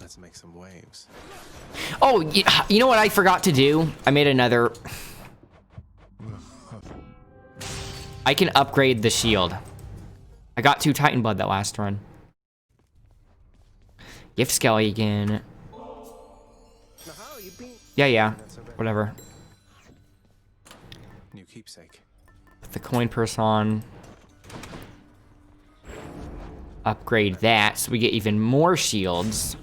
Let's make some waves. Oh, you know what I forgot to do? I made another... I can upgrade the shield. I got 2 Titan Blood that last run. Gift Skelly again. Yeah. Whatever. New keepsake. Put the coin purse on. Upgrade that so we get even more shields.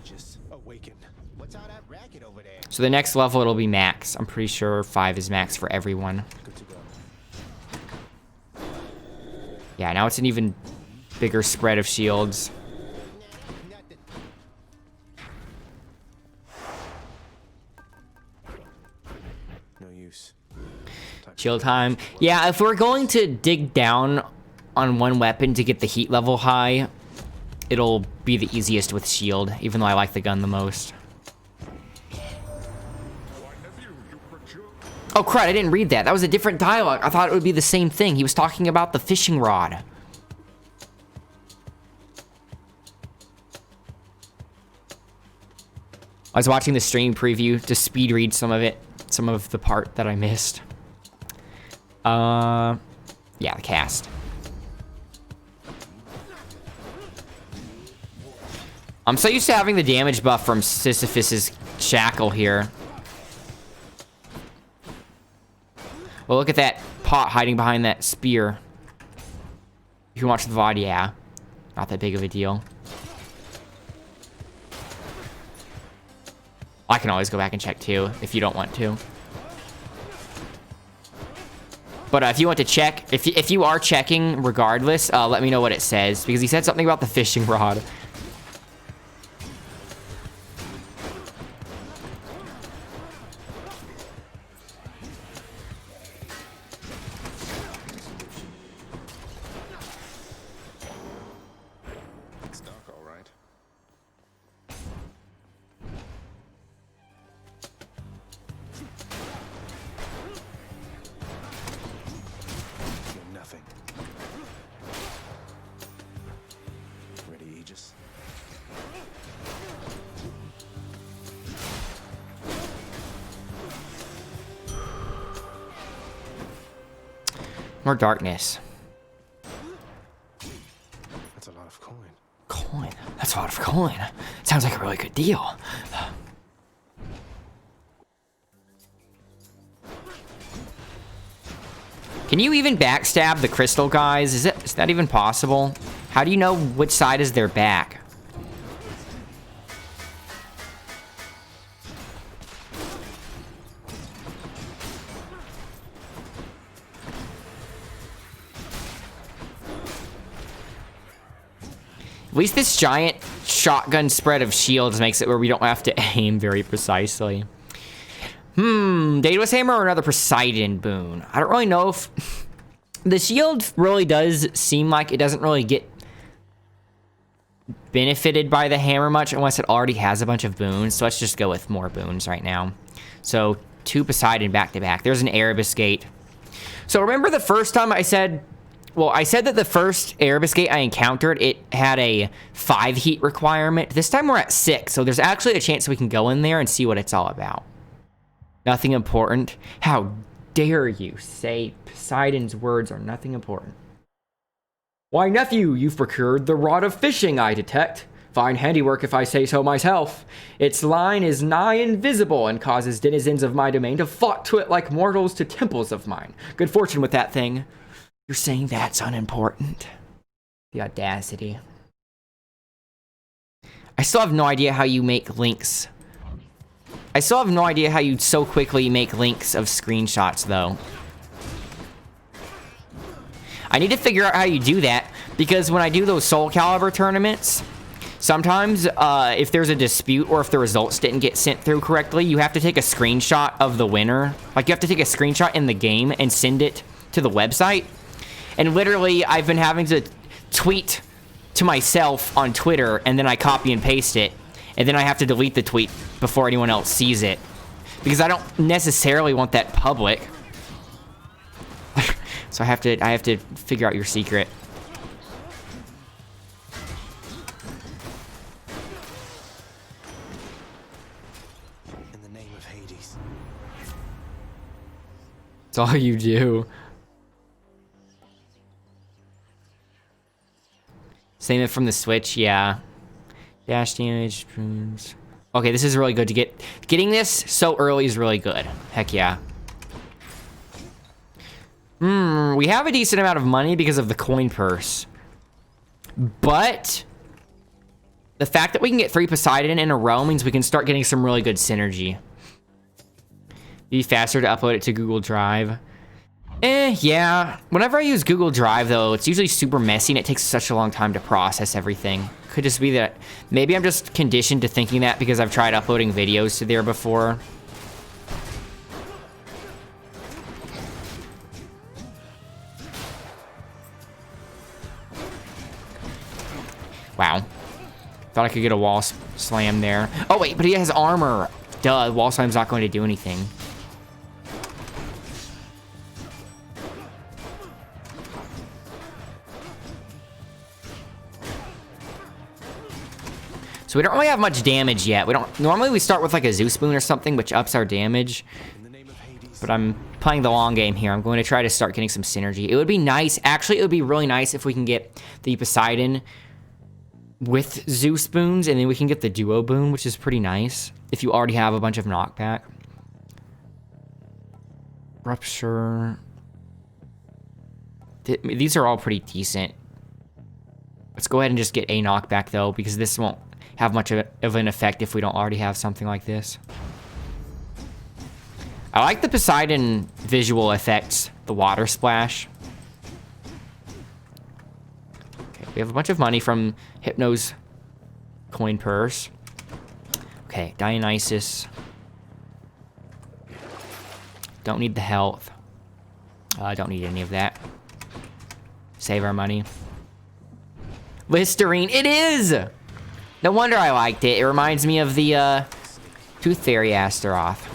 So the next level it'll be max. I'm pretty sure 5 is max for everyone. Yeah, now it's an even bigger spread of shields. No use. Shield time. Yeah, if we're going to dig down on one weapon to get the heat level high, it'll be the easiest with shield, even though I like the gun the most. Oh crud, I didn't read that. That was a different dialogue. I thought it would be the same thing. He was talking about the fishing rod. I was watching the stream preview to speed read some of it. Some of the part that I missed. Yeah, the cast. I'm so used to having the damage buff from Sisyphus's shackle here. Well, look at that pot hiding behind that spear. You can watch the VOD, yeah. Not that big of a deal. I can always go back and check too, if you don't want to. But if you want to check, if you are checking regardless, let me know what it says. Because he said something about the fishing rod. More darkness. That's a lot of coin. Coin? That's a lot of coin. Sounds like a really good deal. Can you even backstab the crystal guys? Is that even possible? How do you know which side is their back? At least this giant shotgun spread of shields makes it where we don't have to aim very precisely. Daedalus Hammer or another Poseidon boon? I don't really know if... The shield really does seem like it doesn't really get benefited by the hammer much unless it already has a bunch of boons. So let's just go with more boons right now. So 2 Poseidon back to back. There's an Erebus Gate. So remember the first time I said... Well, I said that the first Erebus Gate I encountered, it had a 5 heat requirement. This time we're at 6, so there's actually a chance we can go in there and see what it's all about. Nothing important. How dare you say Poseidon's words are nothing important? Why, nephew, you've procured the rod of fishing, I detect. Fine handiwork if I say so myself. Its line is nigh invisible and causes denizens of my domain to flock to it like mortals to temples of mine. Good fortune with that thing. You're saying that's unimportant. The audacity. I still have no idea how you make links. I still have no idea how you so quickly make links of screenshots, though. I need to figure out how you do that, because when I do those Soul Calibur tournaments, sometimes if there's a dispute or if the results didn't get sent through correctly, you have to take a screenshot of the winner. Like, you have to take a screenshot in the game and send it to the website. And literally, I've been having to tweet to myself on Twitter, and then I copy and paste it, and then I have to delete the tweet before anyone else sees it. Because I don't necessarily want that public. So I have to figure out your secret. name of Hades. It's all you do. Same it from the Switch, yeah. Dash damage. Okay, this is really good to get. Getting this so early is really good. Heck yeah. We have a decent amount of money because of the coin purse. But the fact that we can get 3 Poseidon in a row means we can start getting some really good synergy. Be faster to upload it to Google Drive. Yeah. Whenever I use Google Drive, though, it's usually super messy and it takes such a long time to process everything. Could just be that maybe I'm just conditioned to thinking that because I've tried uploading videos to there before. Wow. Thought I could get a wall slam there. Oh, wait, but he has armor. Duh, wall slam's not going to do anything. So we don't really have much damage yet. Normally we start with like a Zeus Spoon or something, which ups our damage. But I'm playing the long game here. I'm going to try to start getting some synergy. It would be nice. Actually, it would be really nice if we can get the Poseidon with Zeus Spoons, and then we can get the Duo Boon, which is pretty nice. If you already have a bunch of knockback. Rupture. These are all pretty decent. Let's go ahead and just get a knockback, though, because this won't have much of an effect if we don't already have something like this. I like the Poseidon visual effects, the water splash. Okay, we have a bunch of money from Hypno's coin purse. Okay, Dionysus. Don't need the health. Don't need any of that. Save our money. Listerine, it is! No wonder I liked it. It reminds me of the Tooth Fairy Astaroth.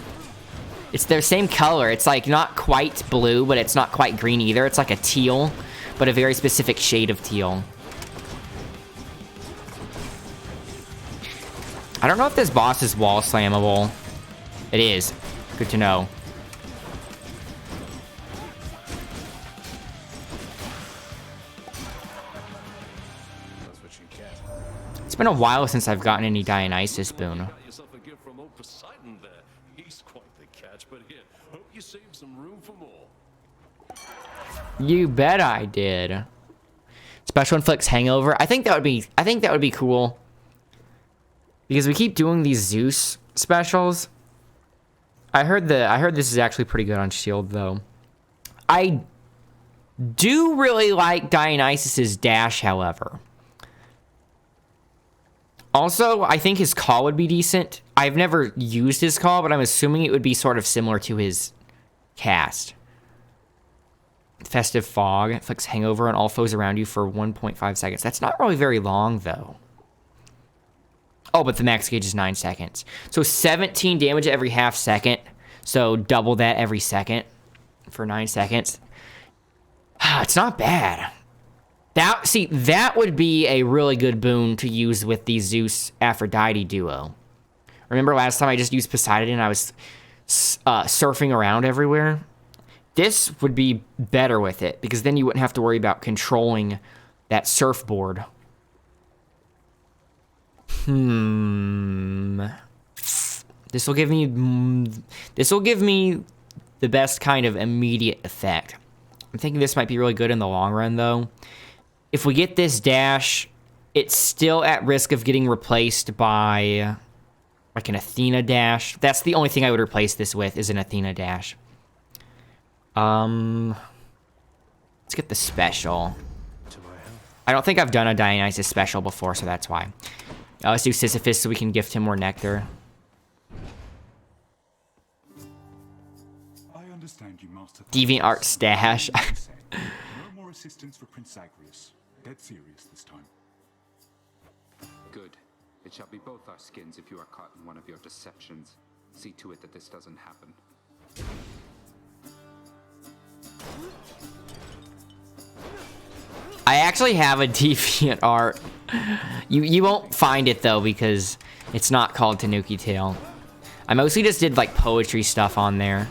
It's their same color. It's like not quite blue, but it's not quite green either. It's like a teal, but a very specific shade of teal. I don't know if this boss is wall slammable. It is. Good to know. It's been a while since I've gotten any Dionysus Boon. You bet I did. Special inflicts hangover. I think that would be cool. Because we keep doing these Zeus specials. I heard this is actually pretty good on Shield though. I do really like Dionysus's dash, however. Also, I think his call would be decent. I've never used his call, but I'm assuming it would be sort of similar to his cast. Festive Fog inflicts hangover on all foes around you for 1.5 seconds. That's not really very long, though. Oh, but the max gauge is 9 seconds. So 17 damage every half second. So double that every second for 9 seconds. It's not bad. That would be a really good boon to use with the Zeus Aphrodite duo. Remember last time I just used Poseidon and I was surfing around everywhere? This would be better with it, because then you wouldn't have to worry about controlling that surfboard. This will give me the best kind of immediate effect. I'm thinking this might be really good in the long run, though. If we get this dash, it's still at risk of getting replaced by like an Athena dash. That's the only thing I would replace this with, is an Athena dash. Let's get the special. I don't think I've done a Dionysus special before, so that's why. Let's do Sisyphus so we can gift him more nectar. I understand you, Master. DeviantArt stash. No more assistance for Prince Zagreus. Dead serious this time. Good. It shall be both our skins if you are caught in one of your deceptions. See to it that this doesn't happen. I actually have a DeviantArt. You won't find it though, because it's not called Tanuki Tail. I mostly just did like poetry stuff on there.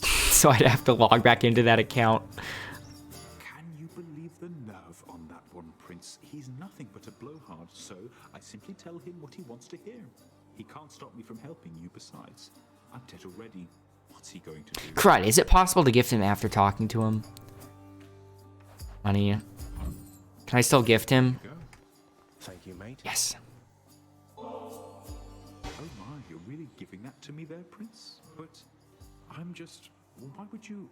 So I'd have to log back into that account. Can you believe the nerve on that one, Prince? He's nothing but a blowhard, so I simply tell him what he wants to hear. He can't stop me from helping you besides. I'm dead already. What's he going to do? Crud, is it possible to gift him after talking to him? Money. Can I still gift him? Go. Thank you, mate. Yes. Oh my, you're really giving that to me there, Prince? But I'm just... Why would you...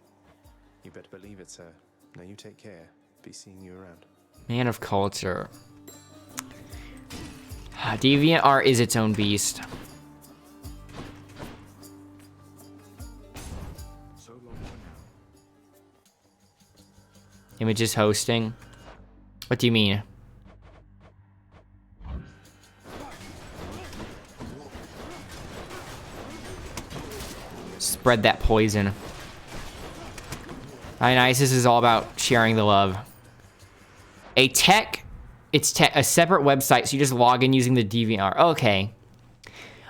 You better believe it, sir. Now you take care. Be seeing you around. Man of culture. Deviant art is its own beast. So long for now. Images hosting. What do you mean? Spread that poison. Dionysus is all about sharing the love. It's a separate website, so you just log in using the DeviantArt. Okay.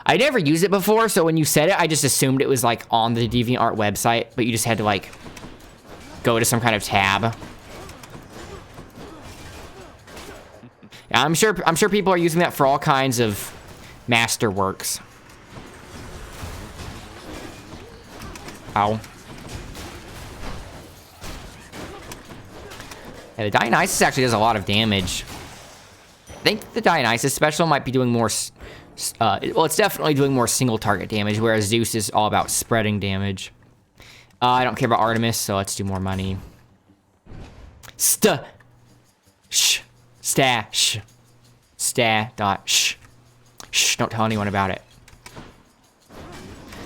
I never used it before, so when you said it, I just assumed it was like on the DeviantArt website, but you just had to like go to some kind of tab. Yeah, I'm sure people are using that for all kinds of masterworks. Ow. Yeah, the Dionysus actually does a lot of damage. I think the Dionysus special might be doing more... well, it's definitely doing more single target damage, whereas Zeus is all about spreading damage. I don't care about Artemis, so let's do more money. Shh. Stash. Shh. Shh, don't tell anyone about it.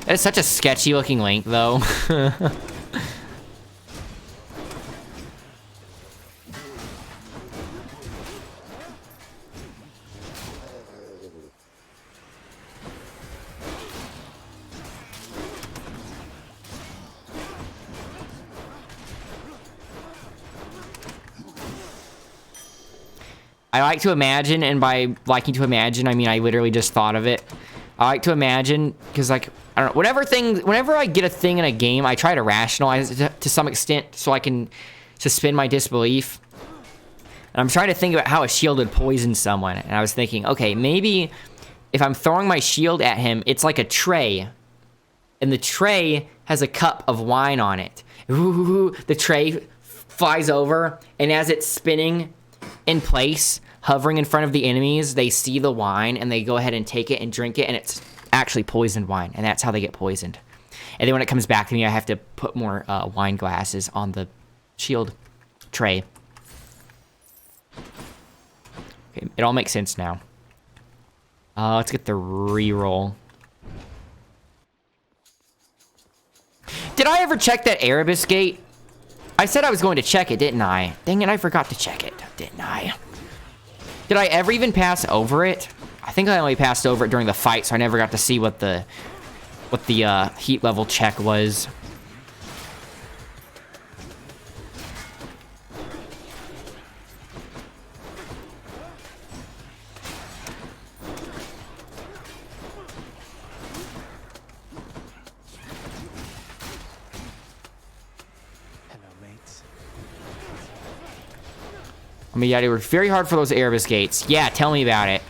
That is such a sketchy looking link, though. I like to imagine, and by liking to imagine, I mean I literally just thought of it. I like to imagine, because like, I don't know, whenever I get a thing in a game, I try to rationalize it to some extent so I can suspend my disbelief. And I'm trying to think about how a shield would poison someone. And I was thinking, okay, maybe if I'm throwing my shield at him, it's like a tray. And the tray has a cup of wine on it. Ooh, the tray flies over, and as it's spinning in place, hovering in front of the enemies, they see the wine, and they go ahead and take it and drink it, and it's actually poisoned wine, and that's how they get poisoned. And then when it comes back to me, I have to put more wine glasses on the shield tray. Okay, it all makes sense now. Let's get the reroll. Did I ever check that Erebus gate? I said I was going to check it, didn't I? Dang it, I forgot to check it, didn't I? Did I ever even pass over it? I think I only passed over it during the fight, so I never got to see what the heat level check was. Hello, mates. I mean, yeah, they were very hard for those Erebus gates. Yeah, tell me about it.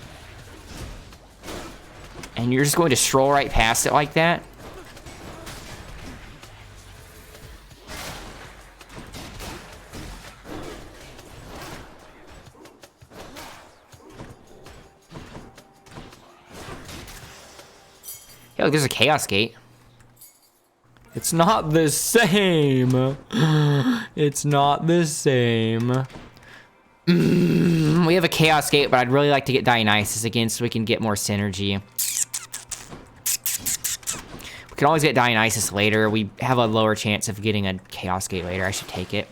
And you're just going to stroll right past it like that? Yeah, look, there's a Chaos Gate. It's not the same. It's not the same. We have a Chaos Gate, but I'd really like to get Dionysus again so we can get more synergy. We can always get Dionysus later. We have a lower chance of getting a Chaos Gate later. I should take it.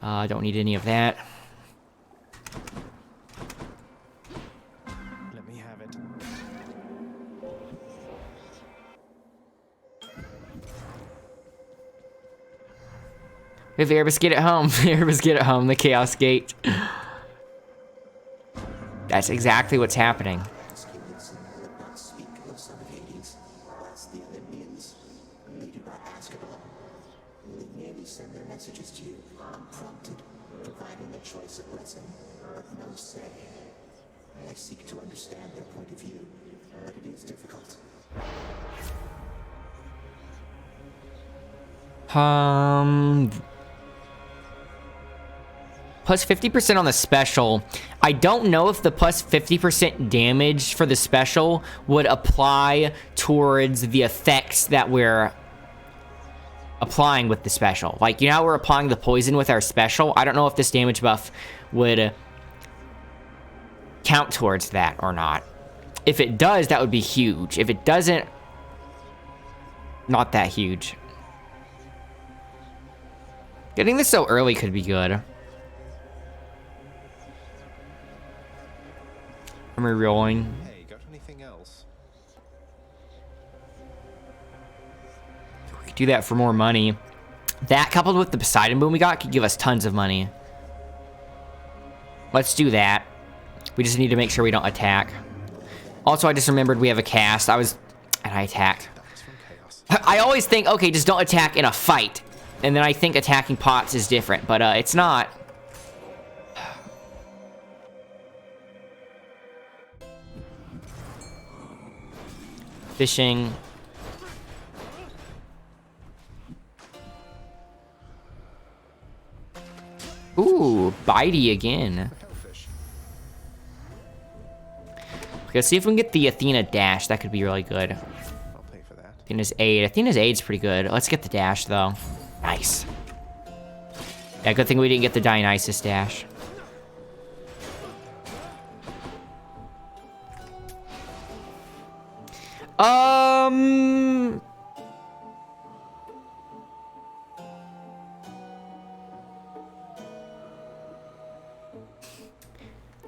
I don't need any of that. Let me have it. We have Erebus Gate at home. Erebus Gate at home, the Chaos Gate. That's exactly what's happening. say. I seek to understand their point of view, but it is difficult. Plus 50% on the special. I don't know if the plus 50% damage for the special would apply towards the effects that we're applying with the special. Like, you know how we're applying the poison with our special? I don't know if this damage buff would count towards that or not. If it does, that would be huge. If it doesn't, not that huge. Getting this so early could be good. I'm rerolling. Hey, got anything else? We could do that for more money. That coupled with the Poseidon boom we got could give us tons of money. Let's do that. We just need to make sure we don't attack. Also, I just remembered we have a cast. And I attacked. I always think, okay, just don't attack in a fight. And then I think attacking pots is different, but it's not. Fishing. Ooh, bitey again. Let's see if we can get the Athena dash. That could be really good. I'll pay for that. Athena's aid. Athena's aid's pretty good. Let's get the dash, though. Nice. Yeah, good thing we didn't get the Dionysus dash.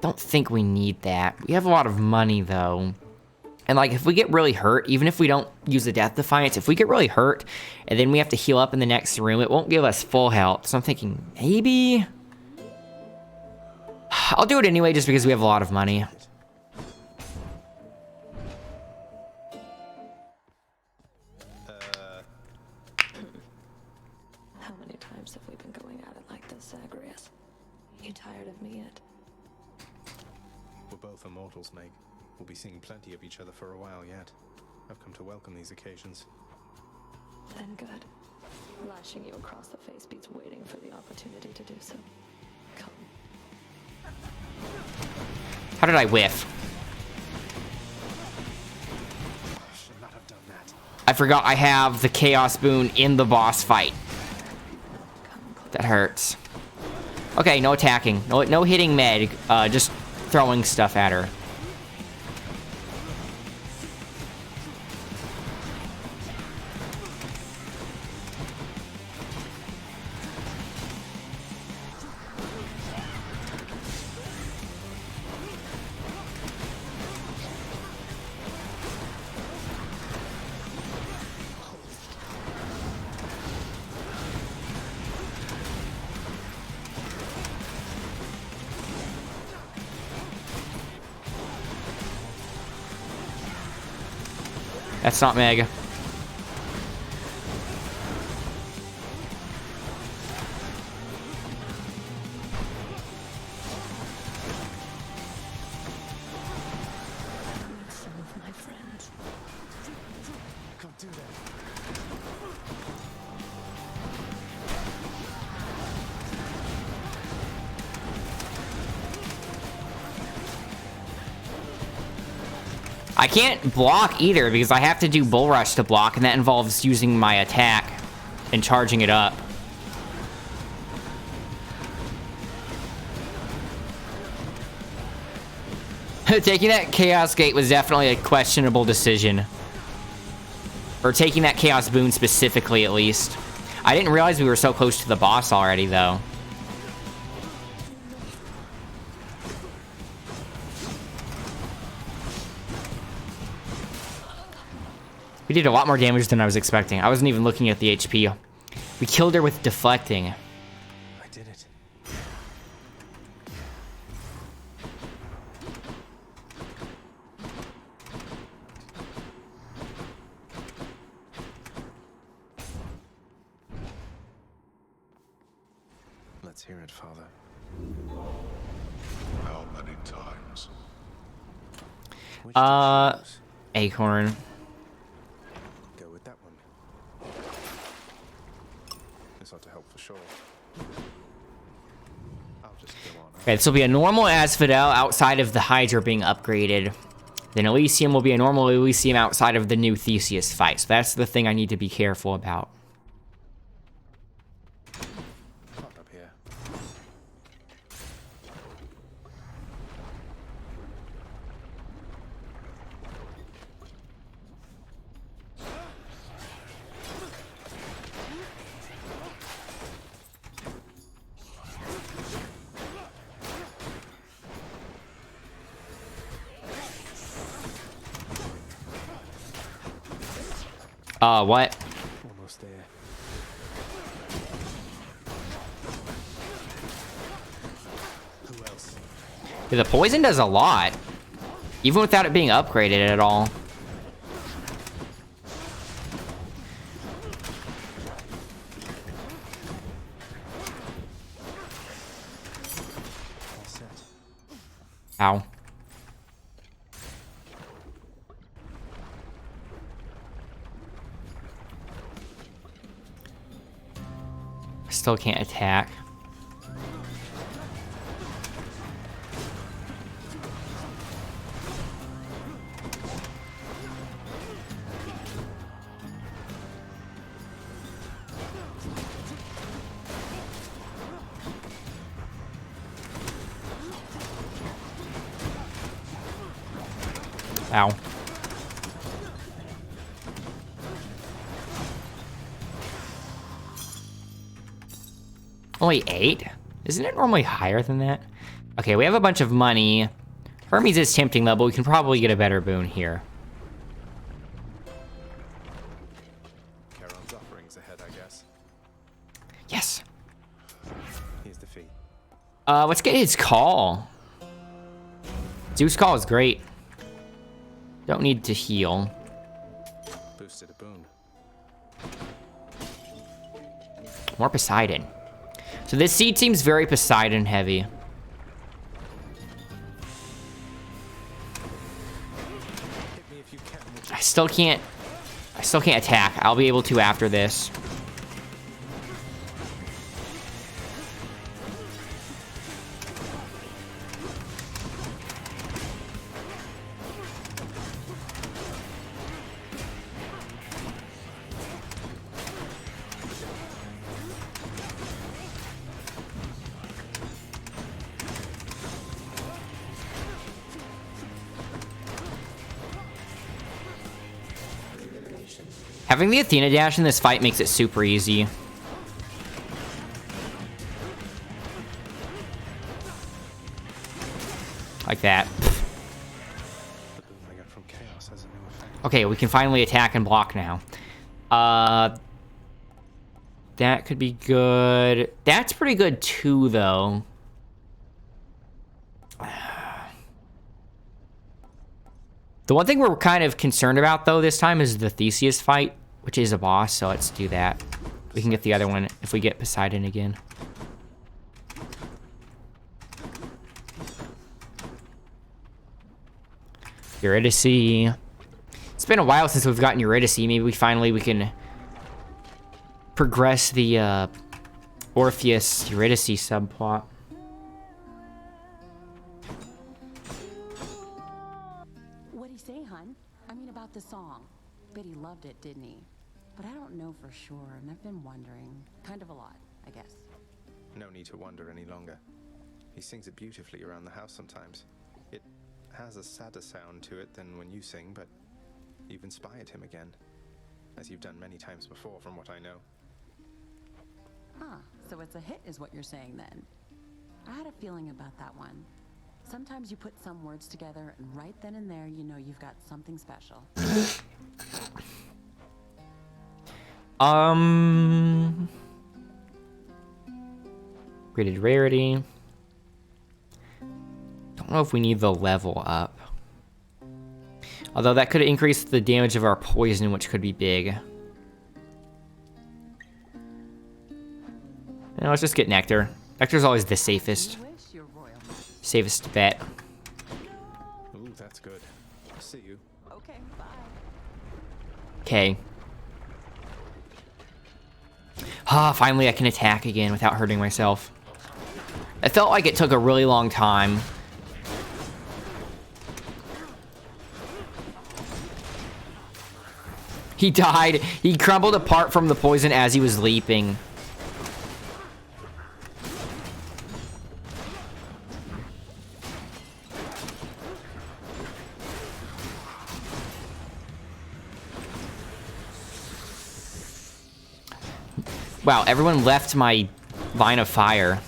Don't think we need that. We have a lot of money, though. And, like, if we get really hurt, even if we don't use the Death Defiance, if we get really hurt, and then we have to heal up in the next room, it won't give us full health. So I'm thinking, maybe? I'll do it anyway, just because we have a lot of money. How many times have we been going at it like this, Zagreus? You tired of me yet? We're both immortals, Meg. We'll be seeing plenty of each other for a while yet. I've come to welcome these occasions. Then good. Lashing you across the face beats waiting for the opportunity to do so. Come. How did I whiff? Should not have done that. I forgot I have the Chaos Boon in the boss fight. That hurts. Okay, no attacking. No hitting Meg. Just throwing stuff at her. That's not Meg. Some of my friends. Can't do that. I can't block either because I have to do Bull Rush to block, and that involves using my attack and charging it up. Taking that Chaos Gate was definitely a questionable decision. Or taking that Chaos Boon specifically, at least. I didn't realize we were so close to the boss already, though. We did a lot more damage than I was expecting. I wasn't even looking at the HP. We killed her with deflecting. I did it. Let's hear it, Father. Our many times. Which to choose? Acorn. Go with that one. This ought to help for sure. I'll just go on. Okay, this will be a normal Asphodel outside of the Hydra being upgraded. Then Elysium will be a normal Elysium outside of the new Theseus fight. So that's the thing I need to be careful about. Not up here. What? Almost there. Who else? Yeah, the poison does a lot. Even without it being upgraded at all. All set. Ow. Still can't attack. Ow. Only 8? Isn't it normally higher than that? Okay, we have a bunch of money. Hermes is tempting though, but we can probably get a better boon here. Charon's offerings ahead, I guess. Yes. Here's the fee. Let's get his call. Zeus' call is great. Don't need to heal. Boosted a boon. More Poseidon. So this seed seems very Poseidon heavy. Hit me if you can. I still can't attack. I'll be able to after this. Having the Athena dash in this fight makes it super easy. Like that. The boon I got from chaos has a new effect. Okay, we can finally attack and block now. That could be good. That's pretty good too, though. The one thing we're kind of concerned about, though, this time is the Theseus fight, which is a boss, so let's do that. We can get the other one if we get Poseidon again. Eurydice. It's been a while since we've gotten Eurydice. Maybe we can progress the Orpheus-Eurydice subplot. What'd he say, hun? I mean, about the song. Bet he loved it, didn't he? But I don't know for sure, and I've been wondering. Kind of a lot, I guess. No need to wonder any longer. He sings it beautifully around the house sometimes. It has a sadder sound to it than when you sing, but you've inspired him again, as you've done many times before, from what I know. Huh, so it's a hit is what you're saying then. I had a feeling about that one. Sometimes you put some words together, and right then and there, you know you've got something special. Graded rarity. Don't know if we need the level up. Although that could increase the damage of our poison, which could be big. Now let's just get Nectar. Nectar's always the safest. Safest bet. Ooh, that's good. See you. Okay, bye. Okay. Ah, finally I can attack again without hurting myself. It felt like it took a really long time. He died. He crumbled apart from the poison as he was leaping. Wow, everyone left my line of fire.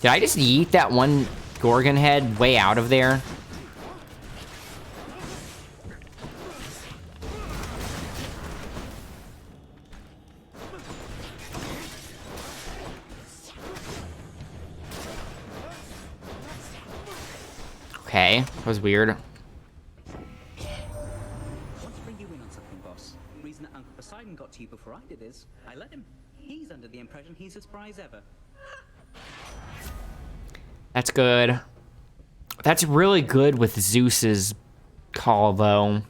Did I just yeet that one Gorgon head way out of there? Okay, that was weird. Want to bring you in on something, boss. Reason that Uncle Poseidon got to you before I did is, I let him. He's under the impression he's as spry as ever. That's good. That's really good with Zeus's call, though.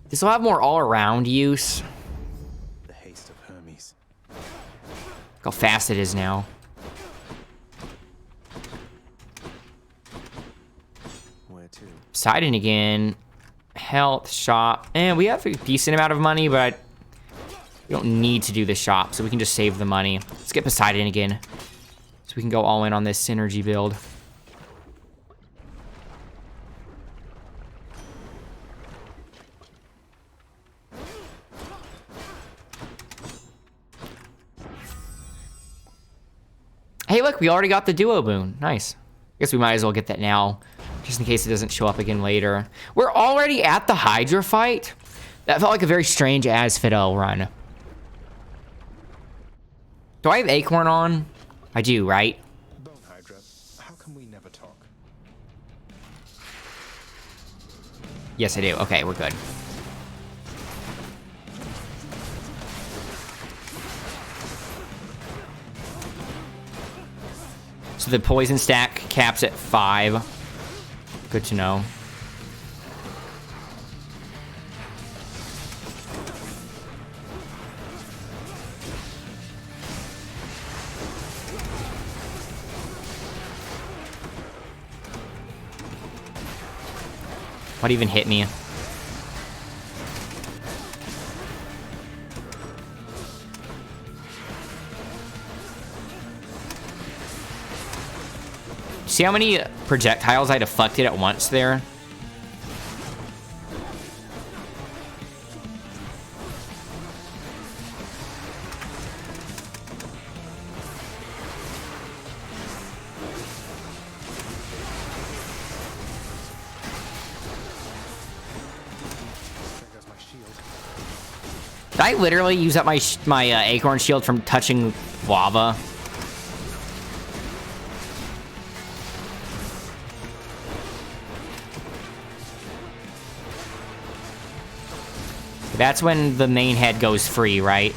This will have more all-around use. The haste of Hermes. Look how fast it is now. Where to? Poseidon again. Health, shop. And we have a decent amount of money, but we don't need to do the shop, so we can just save the money. Let's get Poseidon again, so we can go all in on this synergy build. Hey, look, we already got the duo boon. Nice. I guess we might as well get that now, just in case it doesn't show up again later. We're already at the Hydra fight? That felt like a very strange Asphodel run. Do I have Acorn on? I do, right? Bone Hydra, how come we never talk? Yes, I do. Okay, we're good. So the poison stack caps at 5. Good to know. What even hit me? See how many projectiles I deflected at once there? Did I literally use up my acorn shield from touching lava? That's when the main head goes free, right?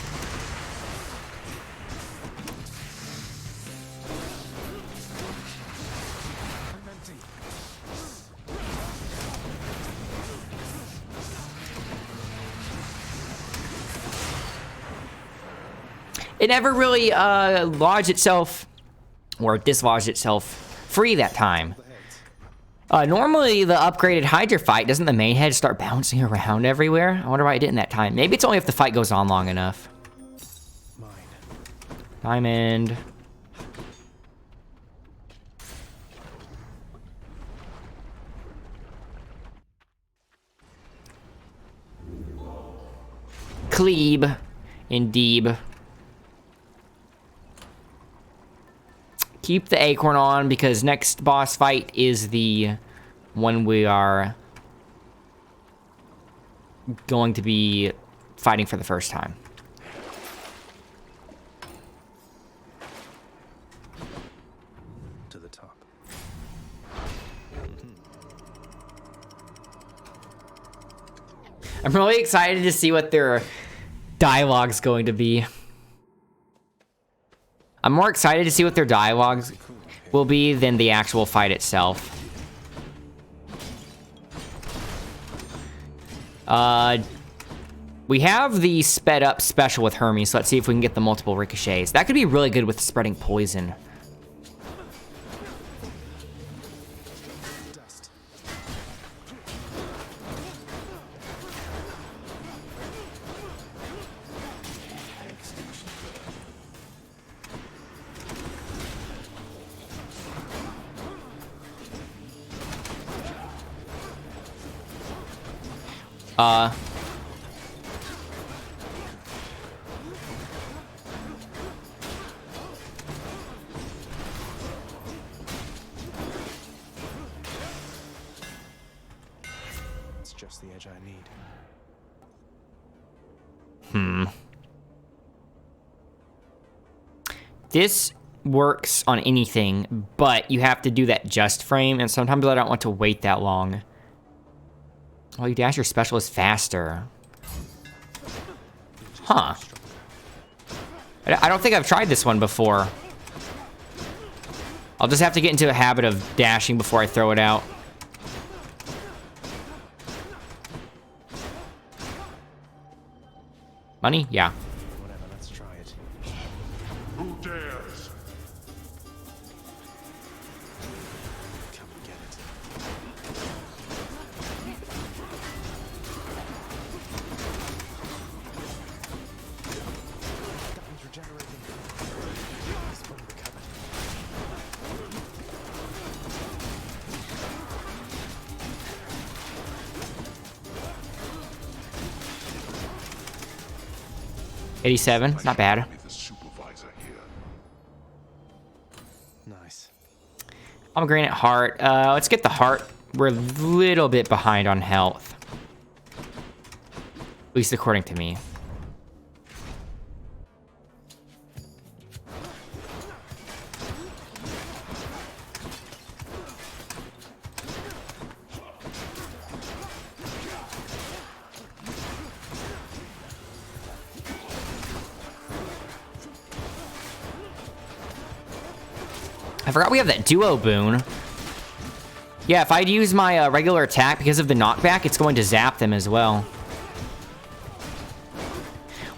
It never really lodged itself, or dislodged itself free that time. Normally, the upgraded Hydra fight, doesn't the main head start bouncing around everywhere? I wonder why it didn't that time. Maybe it's only if the fight goes on long enough. Mine. Diamond. Cleave. Indeed. Keep the acorn on because next boss fight is the one we are going to be fighting for the first time. To the top. I'm really excited to see what their dialogue's going to be. I'm more excited to see what their dialogues will be than the actual fight itself. We have the sped up special with Hermes, so let's see if we can get the multiple ricochets. That could be really good with spreading poison. It's just the edge I need. This works on anything, but you have to do that just frame, and sometimes I don't want to wait that long. Oh, you dash your specialist faster. Huh. I don't think I've tried this one before. I'll just have to get into a habit of dashing before I throw it out. Money? Yeah. Whatever, let's try it. Who dares? Come and get it. Guns regenerating. This one recovered. $87, not bad. Be the supervisor here. Nice. Pomegranate heart. Let's get the heart. We're a little bit behind on health. At least according to me. I forgot we have that duo boon. Yeah, if I'd use my regular attack because of the knockback, it's going to zap them as well.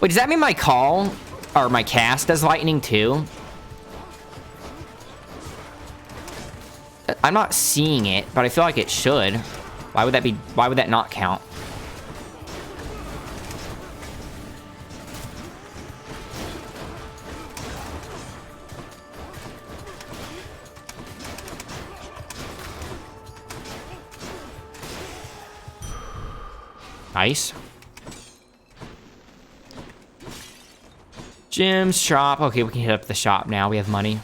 Wait, does that mean my call or my cast does lightning too? I'm not seeing it, but I feel like it should. Why would that be? Why would that not count? Nice. Jim's shop. Okay, we can hit up the shop now. We have money.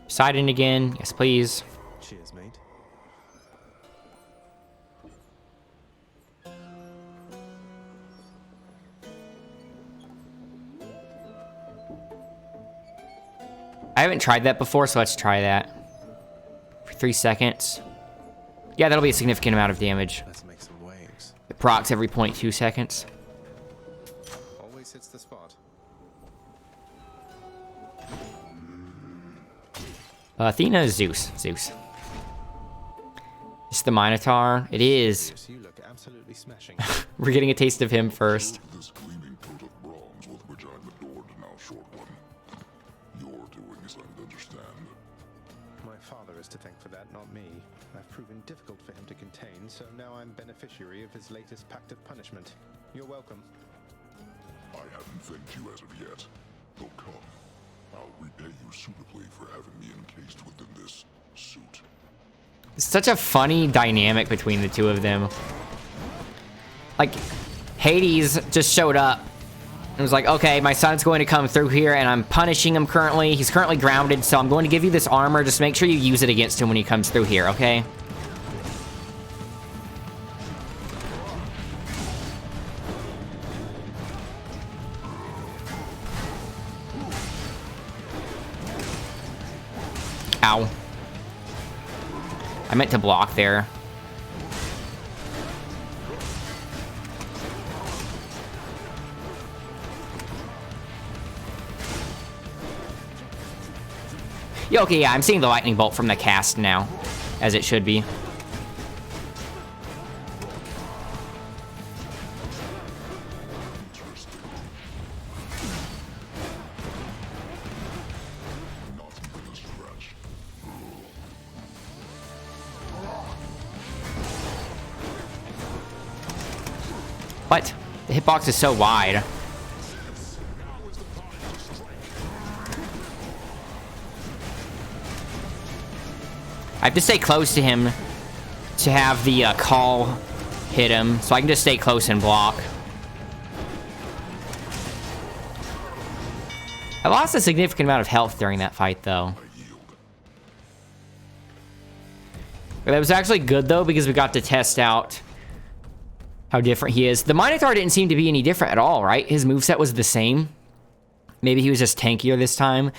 Poseidon again. Yes, please. Cheers, mate. I haven't tried that before, so let's try that. For 3 seconds. Yeah, that'll be a significant amount of damage. Let's make some waves. It procs every 0.2 seconds. Always hits the spot. Athena, Zeus. Zeus. It's the Minotaur. It is. You look absolutely smashing. We're getting a taste of him first. This gleaming coat of bronze with which I'm adored now, short one. Your doing is I understand. My father is to thank for that, not me. I've proven difficult for him to contain, so now I'm beneficiary of his latest Pact of Punishment. You're welcome. I haven't thanked you as of yet. Though come, I'll repay you suitably for having me encased within this suit. It's such a funny dynamic between the two of them. Like, Hades just showed up and was like, okay, my son's going to come through here and I'm punishing him currently. He's currently grounded, so I'm going to give you this armor. Just make sure you use it against him when he comes through here, okay? Ow. I meant to block there. Yeah, okay, yeah, I'm seeing the lightning bolt from the cast now, as it should be. What? The hitbox is so wide. I have to stay close to him to have the call hit him, so I can just stay close and block. I lost a significant amount of health during that fight, though. But that was actually good, though, because we got to test out how different he is. The Minotaur didn't seem to be any different at all, right? His moveset was the same. Maybe he was just tankier this time.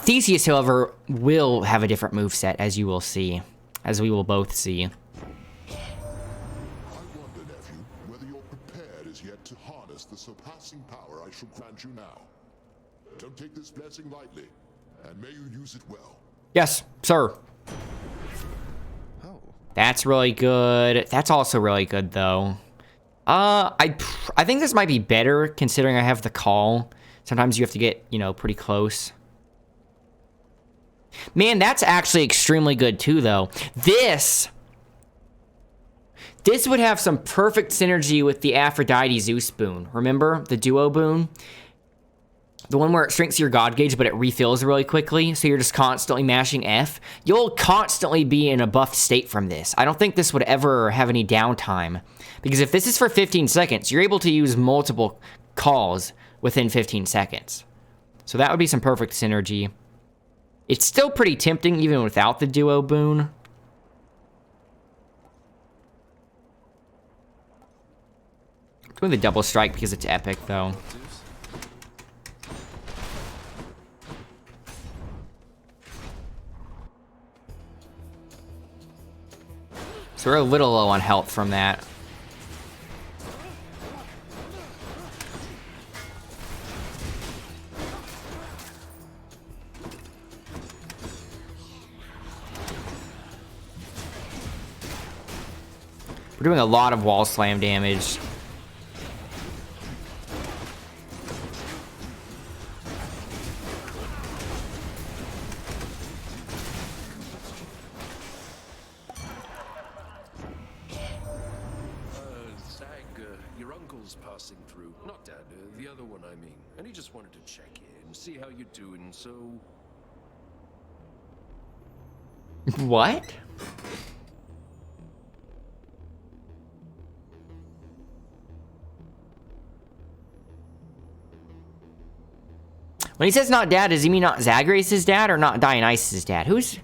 Theseus, however, will have a different moveset, as you will see. As we will both see. I wonder, nephew, whether you're prepared as yet to harness the surpassing power I shall grant you now. Don't take this blessing lightly, and may you use it well. Yes, sir. Oh. That's really good. That's also really good, though. I think this might be better, considering I have the call. Sometimes you have to get, you know, pretty close. Man, that's actually extremely good too, though. This would have some perfect synergy with the Aphrodite Zeus boon. Remember? The duo boon? The one where it shrinks your god gauge, but it refills really quickly, so you're just constantly mashing F. You'll constantly be in a buffed state from this. I don't think this would ever have any downtime. Because if this is for 15 seconds, you're able to use multiple calls within 15 seconds. So that would be some perfect synergy. It's still pretty tempting even without the duo boon. I'm doing the double strike because it's epic, though. So we're a little low on health from that. We're doing a lot of wall slam damage. Zag, your uncle's passing through. Not Dad, the other one, I mean. And he just wanted to check in, see how you're doing, so... What? When he says not dad, does he mean not Zagreus' dad or not Dionysus' dad? Who's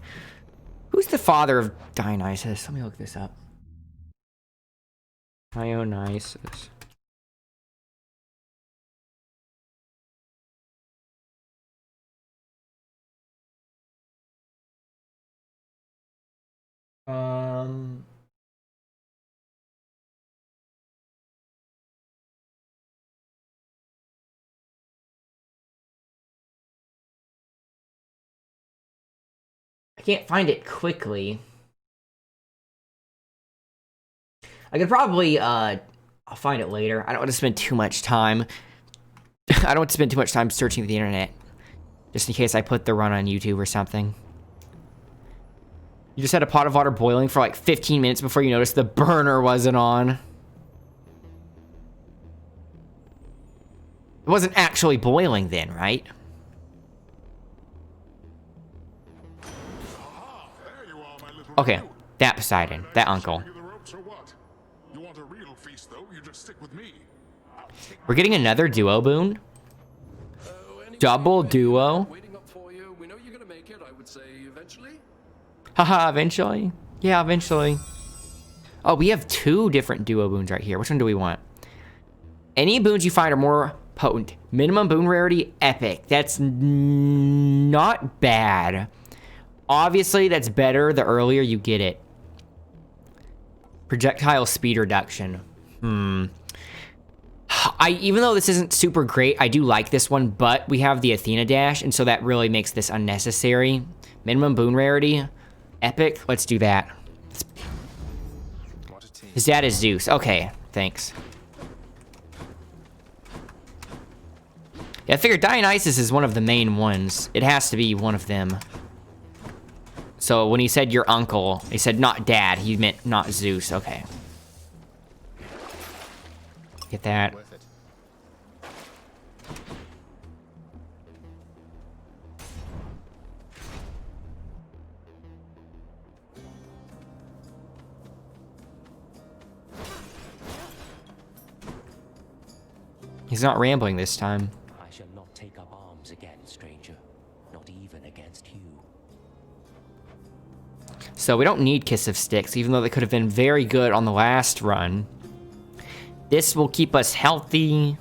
the father of Dionysus? Let me look this up. Dionysus. I can't find it quickly. I could probably, I'll find it later. I don't want to spend too much time. I don't want to spend too much time searching the internet. Just in case I put the run on YouTube or something. You just had a pot of water boiling for like 15 minutes before you noticed the burner wasn't on. It wasn't actually boiling then, right? Okay, that Poseidon, that uncle. We're getting another duo boon. Double duo. Haha, eventually. Yeah, eventually. Oh, we have two different duo boons right here. Which one do we want? Any boons you find are more potent. Minimum boon rarity, epic. That's not bad. Obviously, that's better the earlier you get it. Projectile speed reduction. Even though this isn't super great, I do like this one, but we have the Athena dash, and so that really makes this unnecessary. Minimum boon rarity. Epic. Let's do that. His dad is Zeus. Okay, thanks. Yeah, I figured Dionysus is one of the main ones. It has to be one of them. So when he said your uncle, he said not dad, he meant not Zeus. Okay. Get that. He's not rambling this time. I shall not take up arms again, stranger. Not even against you. So we don't need Kiss of Sticks, even though they could have been very good on the last run. This will keep us healthy.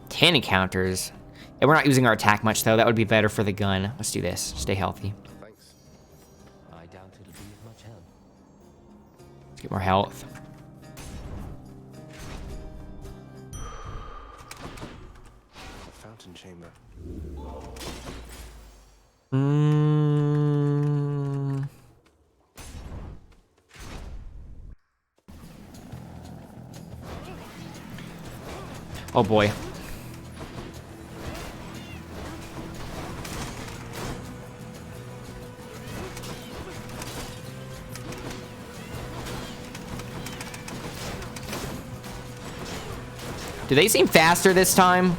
10 encounters. And we're not using our attack much, though. That would be better for the gun. Let's do this. Stay healthy. Thanks. I doubt it'll be of much help. Let's get more health. A fountain chamber. Oh boy. Do they seem faster this time?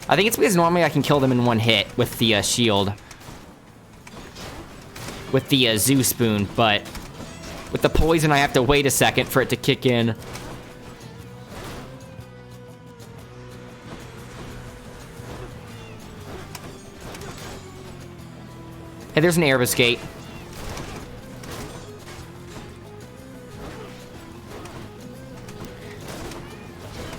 I think it's because normally I can kill them in one hit with the shield. With the Zeus spoon, but with the poison I have to wait a second for it to kick in. Hey, there's an Erebus gate.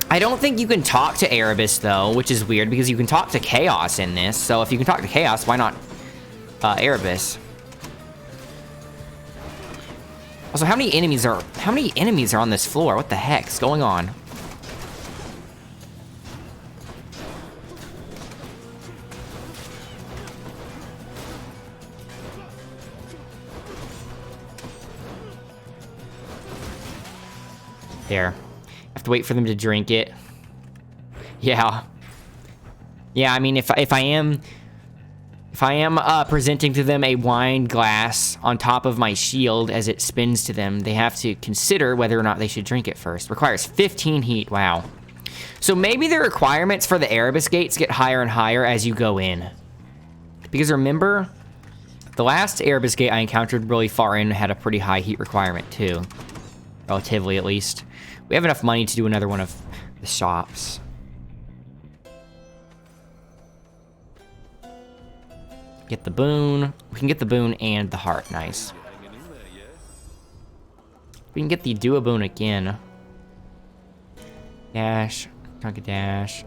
I don't think you can talk to Erebus, though, which is weird, because you can talk to Chaos in this. So if you can talk to Chaos, why not Erebus? Also, how many enemies are on this floor? What the heck's going on? There. Have to wait for them to drink it. Yeah. Yeah, I mean, if I am presenting to them a wine glass on top of my shield as it spins to them, they have to consider whether or not they should drink it first. Requires 15 heat. Wow. So maybe the requirements for the Erebus gates get higher and higher as you go in. Because remember, the last Erebus gate I encountered really far in had a pretty high heat requirement too. Relatively, at least. We have enough money to do another one of the shops. Get the boon. We can get the boon and the heart. Nice. We can get the duo boon again. Dash. Chunk of dash.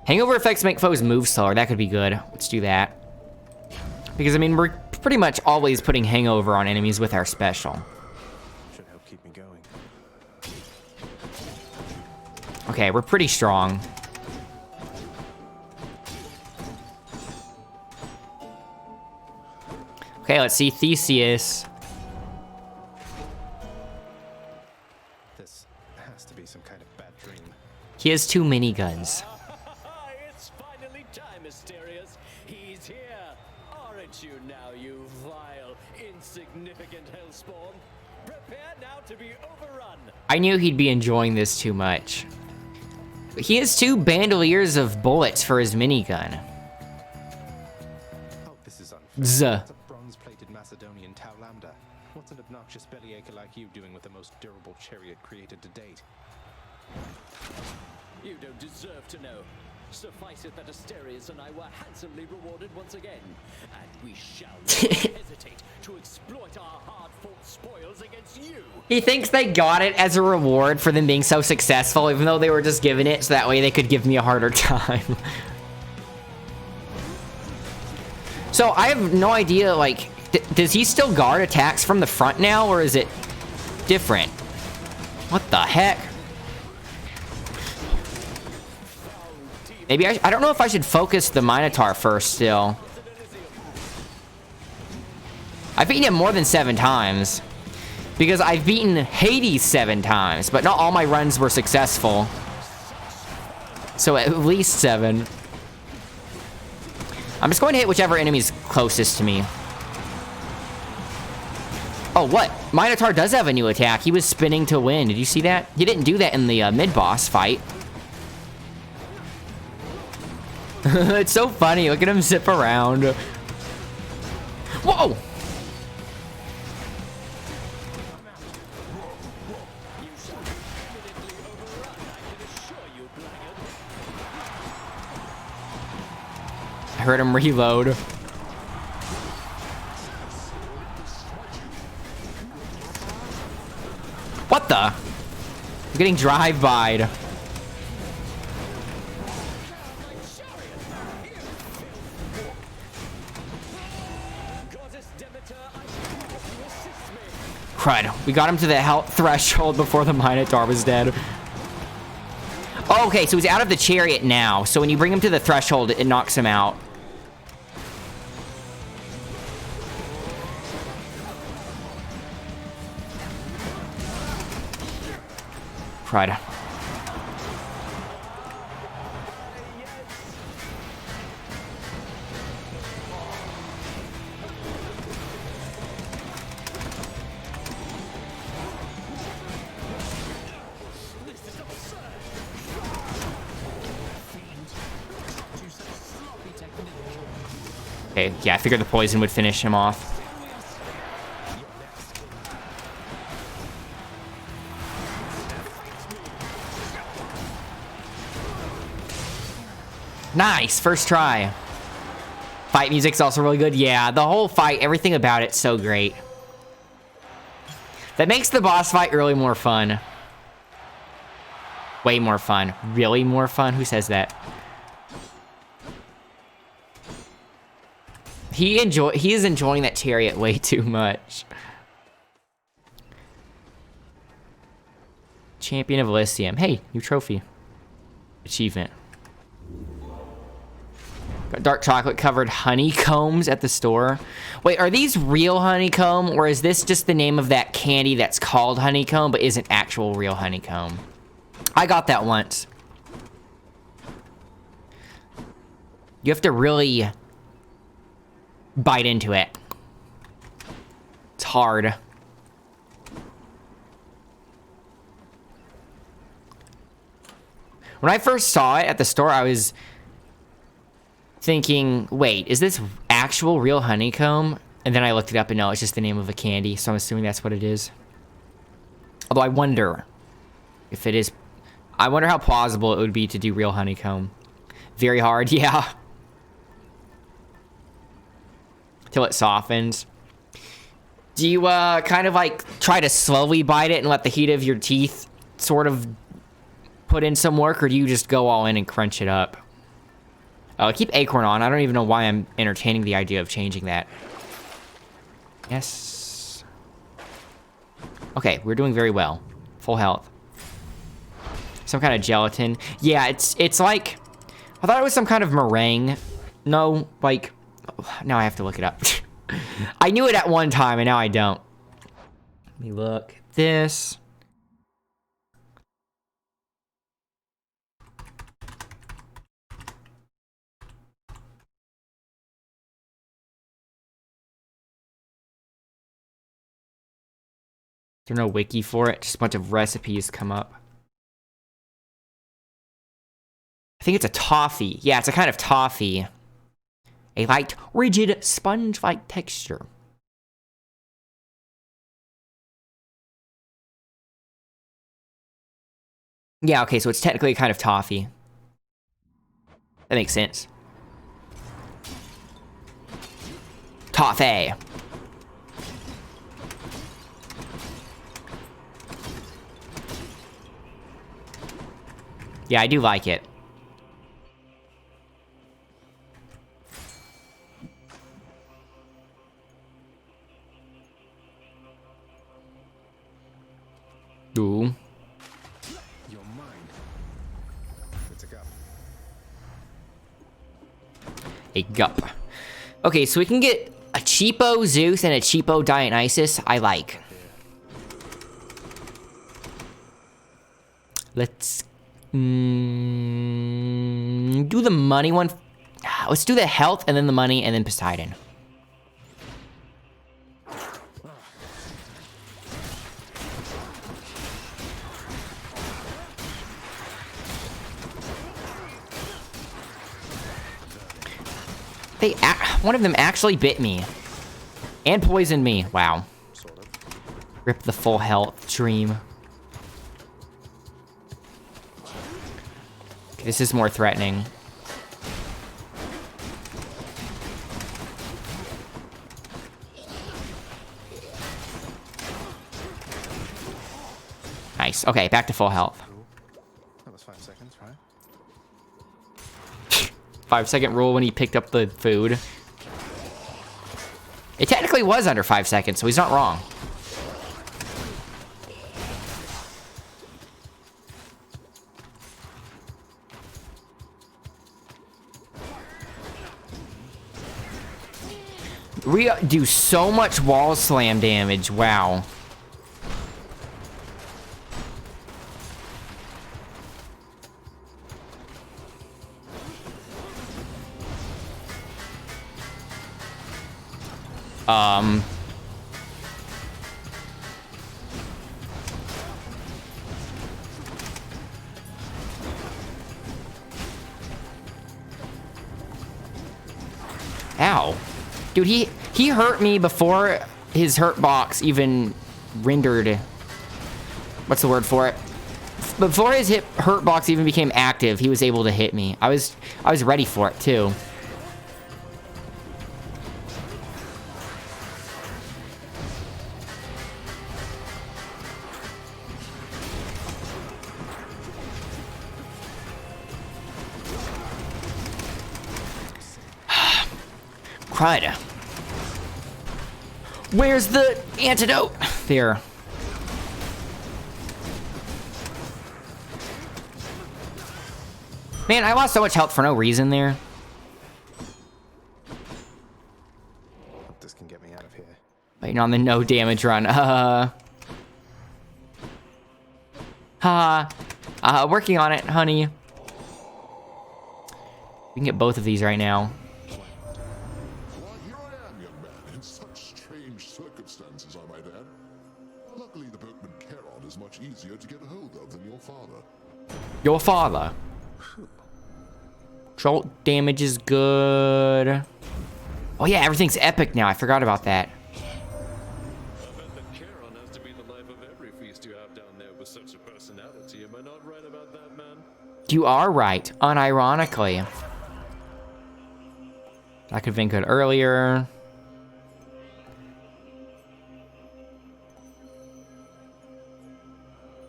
Hangover effects make foes move slower. That could be good. Let's do that. Because, I mean, we're pretty much always putting hangover on enemies with our special. Should help keep me going. Okay, we're pretty strong. Okay, let's see Theseus. This has to be some kind of bad dream. He has 2 miniguns. It's finally time, Mysterious. He's here. Aren't you now, you vile, insignificant hellspawn? Prepare now to be overrun. I knew he'd be enjoying this too much. He has 2 bandoliers of bullets for his minigun. Oh, this is unfair. Z. It's a bronze-plated Macedonian Tau Lambda. What's an obnoxious bellyacre like you doing with the most durable chariot created to date? You don't deserve to know. Suffice it that Asterius and I were handsomely rewarded once again, and we shall not hesitate to exploit our hard-fought spoils against you. He thinks they got it as a reward for them being so successful, even though they were just given it so that way they could give me a harder time. So I have no idea, like, does he still guard attacks from the front now, or is it different? What the heck? Maybe I don't know if I should focus the Minotaur first still. I've beaten him more than 7 times. Because I've beaten Hades 7 times, but not all my runs were successful. So at least 7. I'm just going to hit whichever enemy's closest to me. Oh, what? Minotaur does have a new attack. He was spinning to win. Did you see that? He didn't do that in the mid-boss fight. It's so funny. Look at him zip around. Whoa! I heard him reload. What the? I'm getting drive-by'd. Crud. We got him to the health threshold before the Minotaur was dead. Oh, okay, so he's out of the chariot now. So when you bring him to the threshold, it knocks him out. Crud. Okay, yeah, I figured the poison would finish him off. Nice, first try. Fight music's also really good. Yeah, the whole fight, everything about it's so great. That makes the boss fight really more fun. Way more fun. Really more fun? Who says that? He is enjoying that chariot way too much. Champion of Elysium. Hey, new trophy. Achievement. Got dark chocolate covered honeycombs at the store. Wait, are these real honeycomb, or is this just the name of that candy that's called honeycomb but isn't actual real honeycomb? I got that once. You have to really bite into it. It's hard. When I first saw it at the store, I was thinking, wait, is this actual real honeycomb? And then I looked it up and no, it's just the name of a candy, so I'm assuming that's what it is. Although I wonder if it is. I wonder how plausible it would be to do real honeycomb. Very hard, yeah. Till it softens. Do you kind of like try to slowly bite it and let the heat of your teeth sort of put in some work, or do you just go all in and crunch it up? Oh, keep Acorn on. I don't even know why I'm entertaining the idea of changing that. Yes. Okay, we're doing very well. Full health. Some kind of gelatin. Yeah, it's like, I thought it was some kind of meringue. No, like, now I have to look it up. I knew it at one time and now I don't. Let me look. This. There's no wiki for it, just a bunch of recipes come up. I think it's a toffee. Yeah, it's a kind of toffee. A light, rigid, sponge-like texture. Yeah, okay, so it's technically a kind of toffee. That makes sense. Toffee. Yeah, I do like it. Ooh. You're mine. It's a gup. A gup. Okay, so we can get a cheapo Zeus and a cheapo Dionysus. I like. Let's do the money one. Let's do the health and then the money and then Poseidon. One of them actually bit me. And poisoned me. Wow. Rip the full health dream. Okay, this is more threatening. Nice. Okay, back to full health. That was 5 seconds, right? 5-second rule when he picked up the food. It technically was under 5 seconds, so he's not wrong. We do so much wall slam damage. Wow. Ow. Dude, he hurt me before his hurt box even rendered... What's the word for it? Before his hurt box even became active, he was able to hit me. I was ready for it, too. Crud. Where's the antidote? There. Man, I lost so much health for no reason there. Hope this can get me out of here. Waiting on the no damage run. Working on it, honey. We can get both of these right now. Circumstances, I might add. Luckily, the boatman Charon is much easier to get a hold of than your father. Your father. Jolt damage is good. Oh yeah, everything's epic now. I forgot about that. I bet that Charon has to be the life of every feast you have down there with such a personality. Am I not right about that, man? You are right, unironically. That could have been good earlier.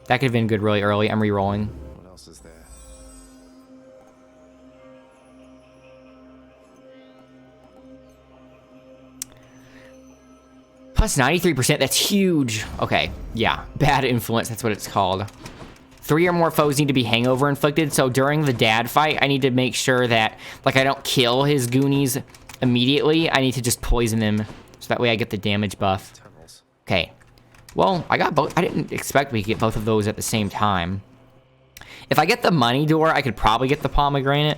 That could have been good really early. I'm re-rolling. What else is there? Plus 93%, that's huge. Okay, yeah, bad influence, that's what it's called. 3 or more foes need to be hangover inflicted, so during the dad fight, I need to make sure that, like, I don't kill his goonies immediately. I need to just poison them, so that way I get the damage buff. Okay. Well, I got both. I didn't expect we could get both of those at the same time. If I get the money door, I could probably get the pomegranate.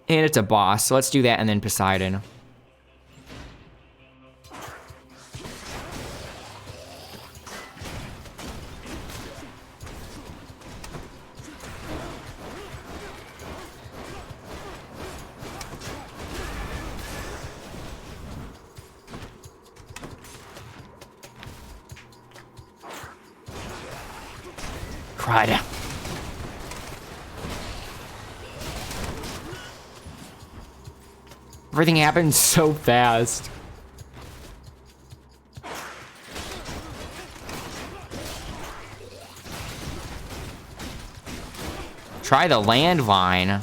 And it's a boss, so let's do that and then Poseidon. Crud. Everything happens so fast. Try the landmine.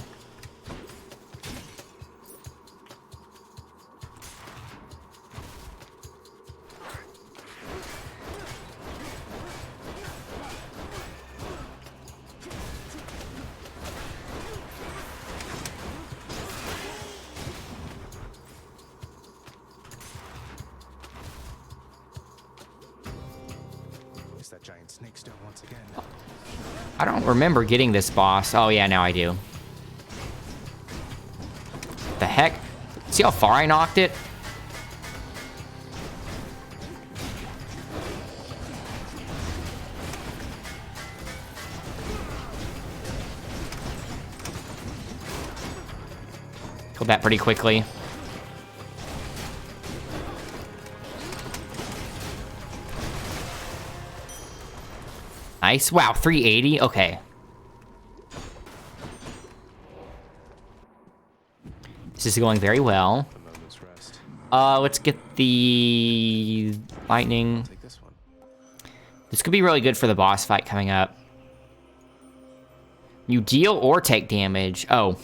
Focus that giant snake stone once again. I don't remember getting this boss. Oh yeah, now I do. The heck? See how far I knocked it? Killed that pretty quickly. Nice. Wow, 380? Okay. This is going very well. Let's get the lightning. This could be really good for the boss fight coming up. You deal or take damage. Oh.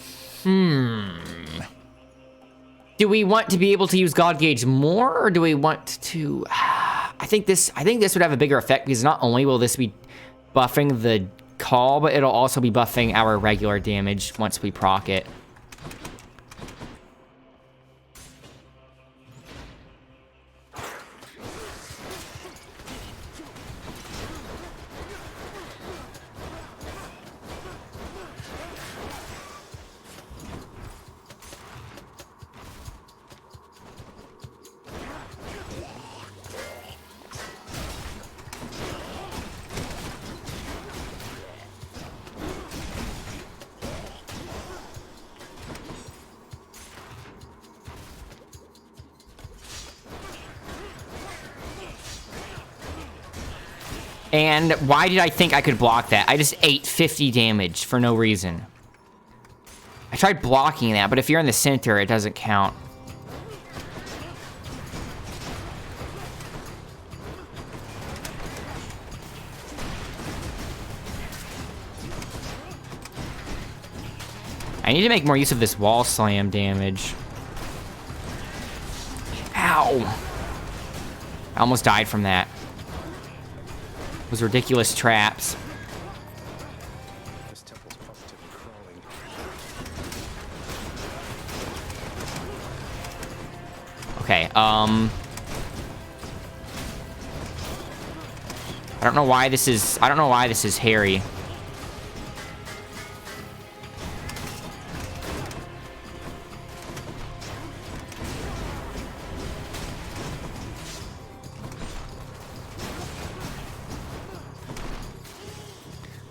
Do we want to be able to use God Gauge more, or do we want to... I think this would have a bigger effect, because not only will this be buffing the call, but it'll also be buffing our regular damage once we proc it. And why did I think I could block that? I just ate 50 damage for no reason. I tried blocking that, but if you're in the center, it doesn't count. I need to make more use of this wall slam damage. Ow! I almost died from that. Those ridiculous traps. This temple's positively crawling. Okay, I don't know why this is hairy.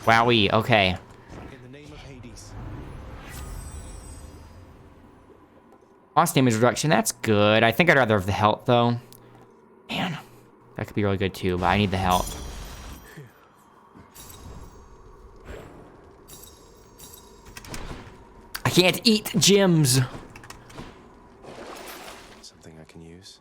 Wowie, okay. In the name of Hades. Boss damage reduction, that's good. I think I'd rather have the health, though. Man, that could be really good, too, but I need the health. I can't eat gems. Something I can use.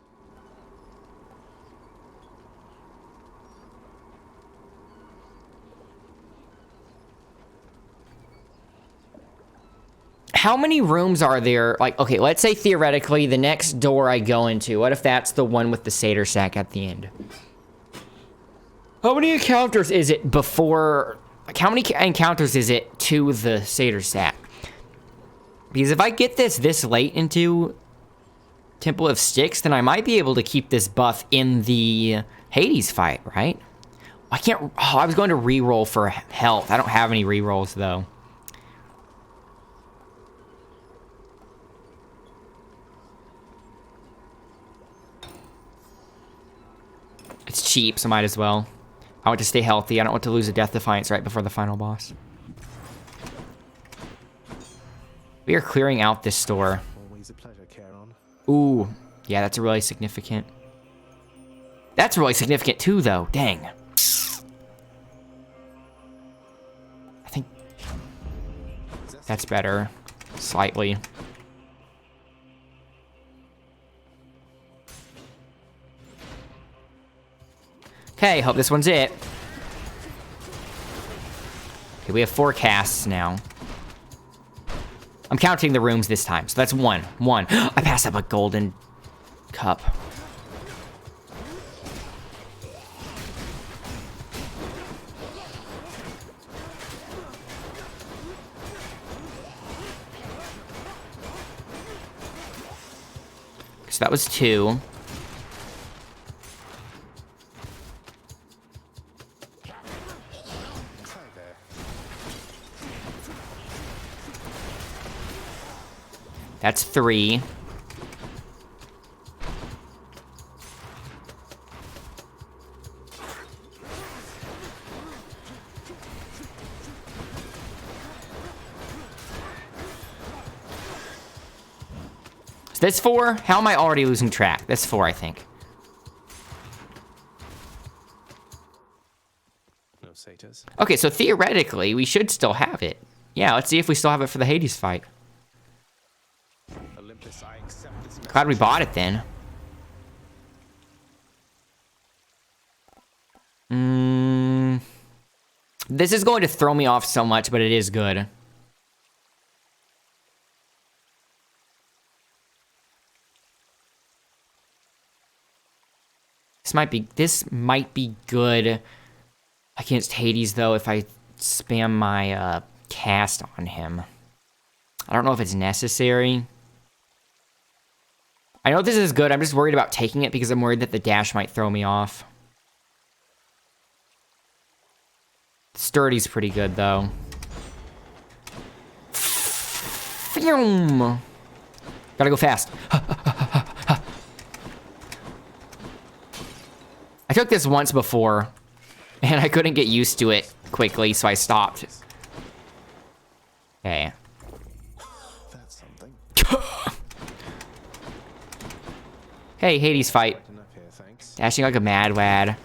How many rooms are there? Like, okay, let's say theoretically the next door I go into, what if that's the one with the satyr sack at the end? How many encounters is it before... Like, how many encounters is it to the satyr sack? Because if I get this late into Temple of Styx, then I might be able to keep this buff in the Hades fight, right? I can't... Oh, I was going to reroll for health. I don't have any rerolls, though. It's cheap, so might as well. I want to stay healthy. I don't want to lose a Death Defiance right before the final boss. We are clearing out this store. Always a pleasure, Charon. Ooh, yeah, that's really significant. That's really significant too, though. Dang. I think that's better, slightly. Okay, hope this one's it. Okay, we have 4 casts now. I'm counting the rooms this time, so that's 1. 1. I passed up a golden cup. So that was 2. That's 3. Is this 4? How am I already losing track? That's 4, I think. No satyrs. Okay, so theoretically, we should still have it. Yeah, let's see if we still have it for the Hades fight. Olympus, I accept this message. Glad we bought it then. This is going to throw me off so much, but it is good. This might be good against Hades, though, if I spam my cast on him. I don't know if it's necessary. I know this is good. I'm just worried about taking it because I'm worried that the dash might throw me off. Sturdy's pretty good, though. Phew. Gotta go fast. I took this once before, and I couldn't get used to it quickly, so I stopped. Okay. That's something. Hey, Hades fight. Enough here, thanks. Dashing like a mad wad.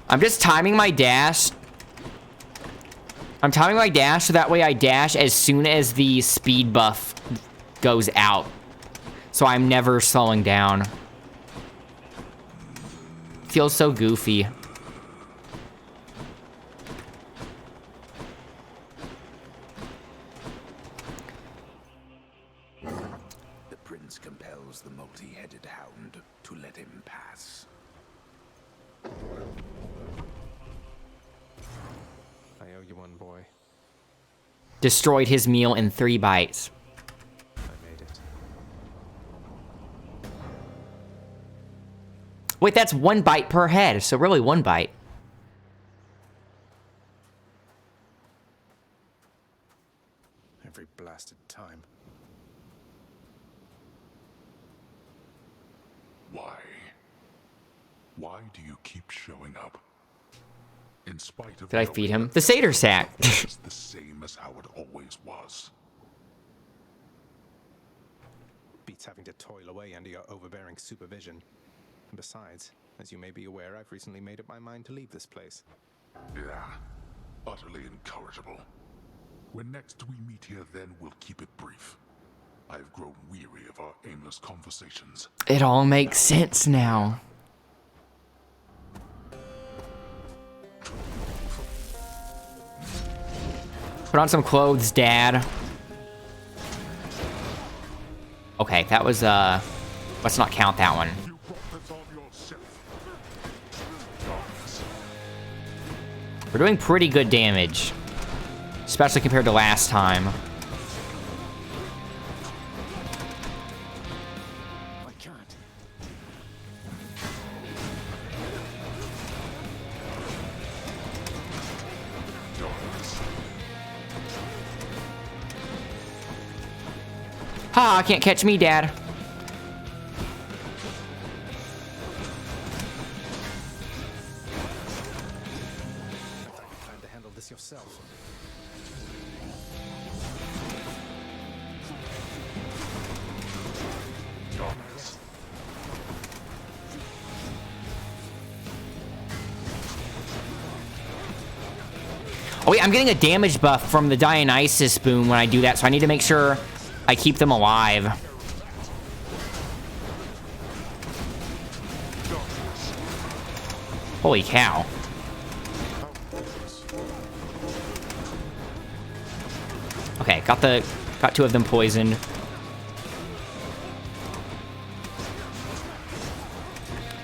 I'm just timing my dash. I'm timing my dash so that way I dash as soon as the speed buff goes out. So I'm never slowing down. Feels so goofy. The prince compels the multi-headed hound to let him pass. I owe you one, boy. Destroyed his meal in 3 bites. I made it. Wait, that's 1 bite per head, so really 1 bite. Every blasted time. Why? Why do you keep showing up? In spite of Did I feed him? The satyr sack. It's the same as how it always was. Beats having to toil away under your overbearing supervision. And besides, as you may be aware, I've recently made up my mind to leave this place. Yeah, utterly incorrigible. When next we meet here, then we'll keep it brief. I've grown weary of our aimless conversations. It all makes sense now. Put on some clothes, Dad. Okay, that was, let's not count that one. You brought this on yourself. We're doing pretty good damage. Especially compared to last time. I can't. Ha, can't catch me, Dad. I thought you planned to handle this yourself. Oh wait, I'm getting a damage buff from the Dionysus boom when I do that, so I need to make sure I keep them alive. Holy cow. Okay, got 2 of them poisoned.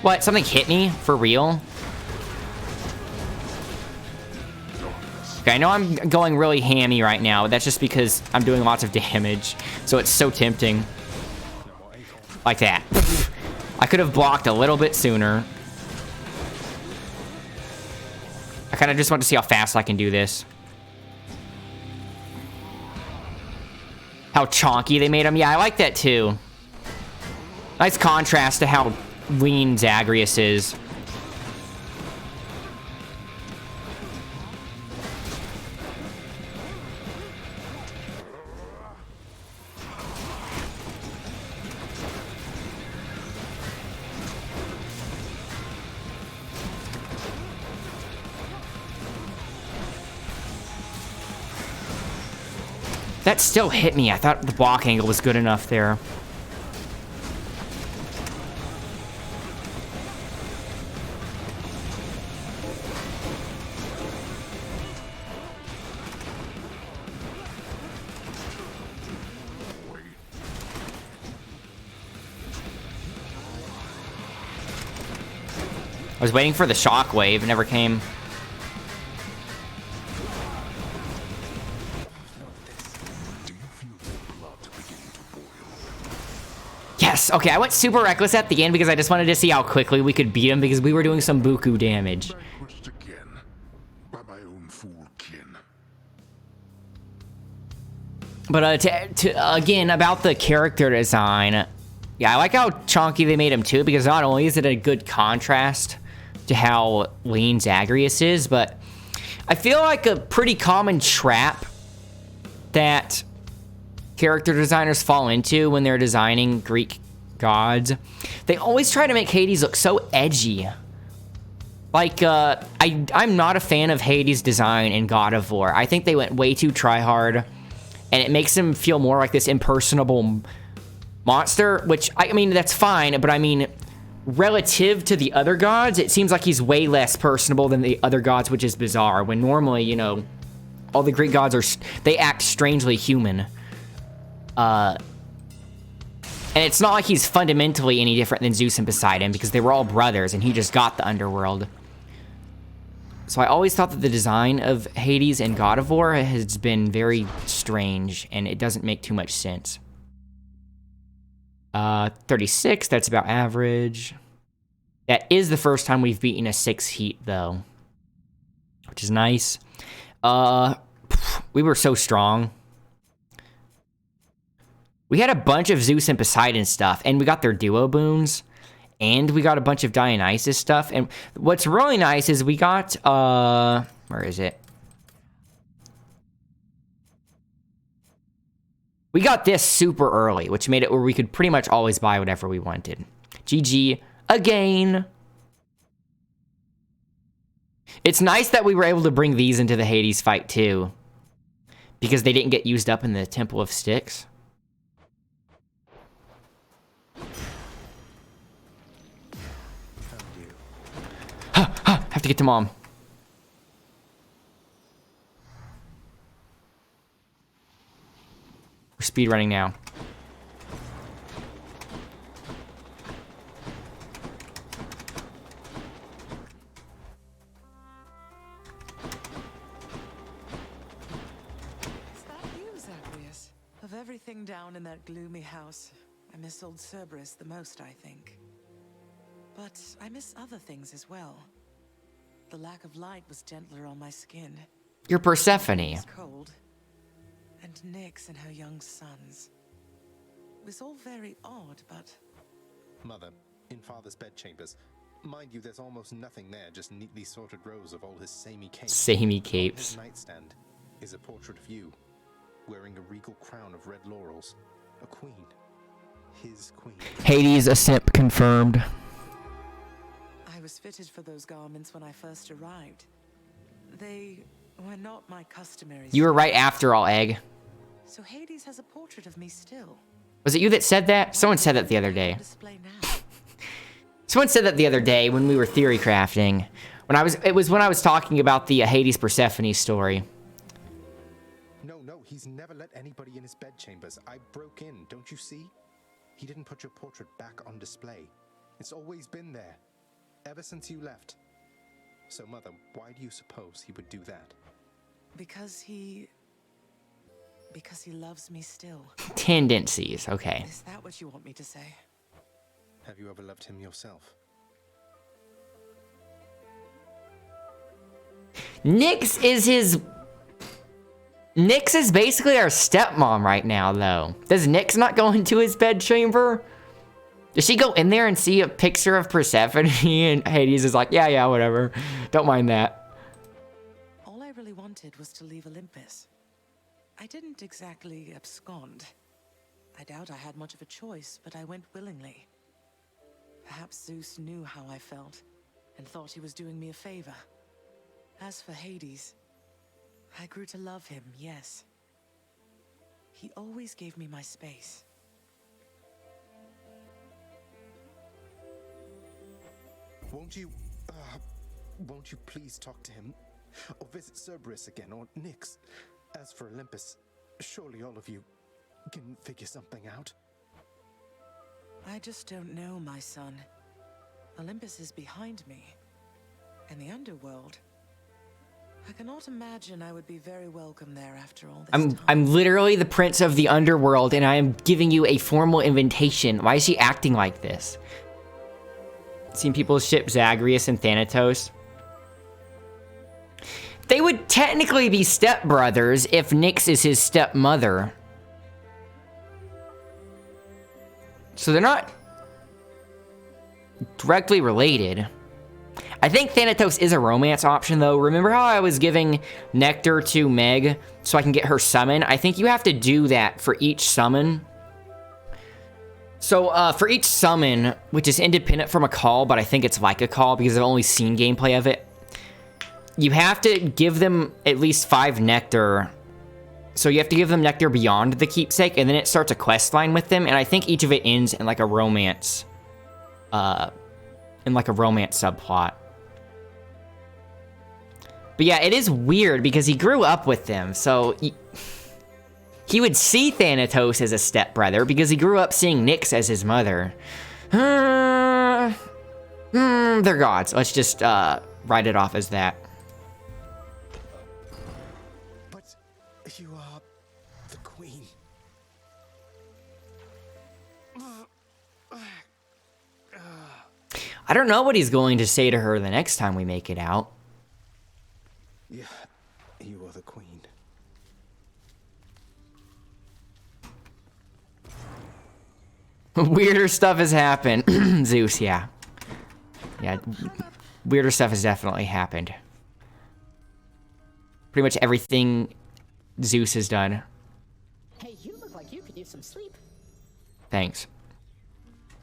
What? Something hit me? For real? Okay, I know I'm going really hammy right now, but that's just because I'm doing lots of damage. So it's so tempting. Like that. I could have blocked a little bit sooner. I kind of just want to see how fast I can do this. How chonky they made him. Yeah, I like that too. Nice contrast to how lean Zagreus is. That still hit me. I thought the block angle was good enough there. I was waiting for the shockwave. It never came. Yes, okay, I went super reckless at the end because I just wanted to see how quickly we could beat him because we were doing some buku damage. Vanquished again by my own fool kin. But again, about the character design, yeah, I like how chonky they made him too because not only is it a good contrast to how lean Zagreus is, but I feel like a pretty common trap that character designers fall into when they're designing Greek gods. They always try to make Hades look so edgy. Like, I'm not a fan of Hades' design in God of War. I think they went way too try-hard, and it makes him feel more like this impersonable monster, which, I mean, that's fine, but I mean, relative to the other gods, it seems like he's way less personable than the other gods, which is bizarre, when normally, you know, all the Greek gods they act strangely human. And it's not like he's fundamentally any different than Zeus and Poseidon because they were all brothers and he just got the underworld. So I always thought that the design of Hades and God of War has been very strange and it doesn't make too much sense. 36, that's about average. That is the first time we've beaten a 6 heat though, which is nice. We were so strong. We had a bunch of Zeus and Poseidon stuff, and we got their duo boons, and we got a bunch of Dionysus stuff, and what's really nice is we got, where is it? We got this super early, which made it where we could pretty much always buy whatever we wanted. GG again. It's nice that we were able to bring these into the Hades fight, too, because they didn't get used up in the Temple of Styx. Have to get to mom. We're speedrunning now. Is that you, Zagreus? Of everything down in that gloomy house, I miss old Cerberus the most, I think. But I miss other things as well. The lack of light was gentler on my skin. You're Persephone. It was cold. And Nyx and her young sons. It was all very odd, but... Mother, in Father's bedchambers. Mind you, there's almost nothing there, just neatly sorted rows of all his samey capes. Samey capes. On his nightstand is a portrait of you, wearing a regal crown of red laurels. A queen. His queen. Hades, a simp confirmed. I was fitted for those garments when I first arrived. They were not my customary. You were right after all, Egg. So Hades has a portrait of me still. Was it you that said that? Someone said that the other day. Someone said that the other day when we were theory crafting. It was when I was talking about the Hades Persephone story. No, he's never let anybody in his bedchambers. I broke in, don't you see? He didn't put your portrait back on display. It's always been there. Ever since you left. So, Mother, why do you suppose he would do that? Because he loves me still. Tendencies, okay. Is that what you want me to say? Have you ever loved him yourself? Nyx is his Nyx is basically our stepmom right now, though. Does Nyx not go into his bedchamber? Does she go in there and see a picture of Persephone and Hades is like, yeah, whatever. Don't mind that. All I really wanted was to leave Olympus. I didn't exactly abscond. I doubt I had much of a choice, but I went willingly. Perhaps Zeus knew how I felt and thought he was doing me a favor. As for Hades, I grew to love him, yes. He always gave me my space. Won't you please talk to him? Or visit Cerberus again, or Nyx? As for Olympus, surely all of you can figure something out. I just don't know, my son. Olympus is behind me. And the underworld. I cannot imagine I would be very welcome there after all this time. I'm literally the prince of the underworld, and I am giving you a formal invitation. Why is she acting like this? Seen people ship Zagreus and Thanatos? They would technically be stepbrothers if Nyx is his stepmother. So they're not directly related. I think Thanatos is a romance option, though. Remember how I was giving nectar to Meg so I can get her summon? I think you have to do that for each summon. So, for each summon, which is independent from a call, but I think it's like a call because I've only seen gameplay of it, you have to give them at least 5 nectar. So you have to give them nectar beyond the keepsake, and then it starts a quest line with them, and I think each of it ends in like a romance, subplot. But yeah, it is weird because he grew up with them, so he would see Thanatos as a stepbrother because he grew up seeing Nyx as his mother. They're gods. Let's just write it off as that. But you are the queen. I don't know what he's going to say to her the next time we make it out. Yeah, you are the queen. Weirder stuff has happened. Zeus, yeah. Yeah, weirder stuff has definitely happened. Pretty much everything Zeus has done. Hey, you look like you could use some sleep. Thanks.